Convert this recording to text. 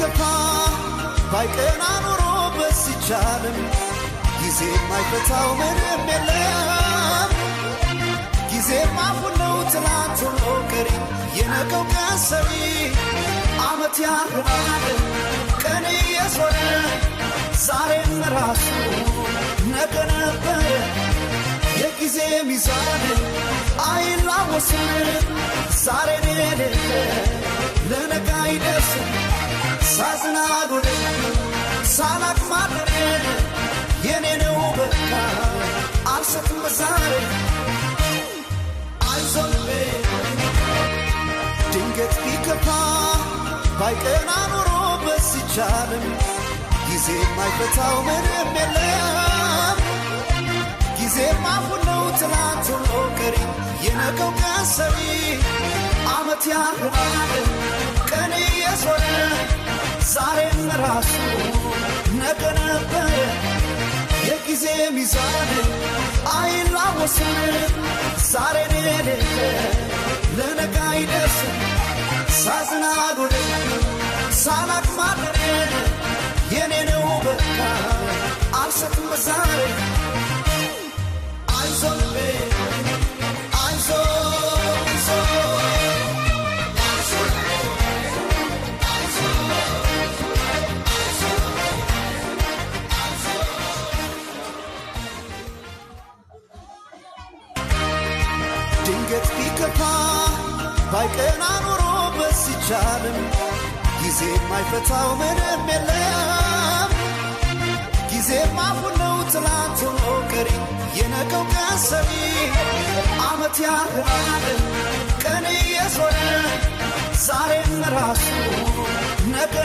ቢከፋ ባይቀና ኑሮ በስቻለም ጊዜ ማይፈታው ምንም የለም ጊዜ ማፉነው ትላንት ሁሉ ቀሪ የነገው ቀን ሰሪ ዓመት ያልፋል ቀን እየዞረ ዛሬም ራሱ ነገ ነበር የጊዜ ሚዛን አይላወስም ዛሬ ሌለ ለነገ አይደርስም ሳዝናጉድ ሳላቅ ማደር የኔ ነው በቃ አልሰጥም ዛሬ አይዞህ ድንገት ቢከፋ ባይቀና ኑሮ በስቻለም ጊዜ ማይፈታው ምንም የለም ጊዜ ማፉነው ትላንት ሁሉ ቀሪ የነገው ቀን ሰሪ ዓመት ያልፋል ቀን እየዞረ ዛሬም ራሱ ነገ ነበር የጊዜ ሚዛን አይላወስም ዛሬ ሌለ ለነገ አይደርስም ሳዝናጉድ ሳላቅ ማደር የኔ ነው በቃ አልሰጥም ዛሬ አይዞህ ድንገት ቢከፋ ባይቀና ኑሮ በስቻለም ጊዜ ማይፈታው ምንም የለም ጊዜ ማፉነው ትላንት ሁሉ ቀሪ የነገው ቀን ሰሪ ዓመት ያልፋል ቀን እየዞረ ዛሬም ራሱ ነገ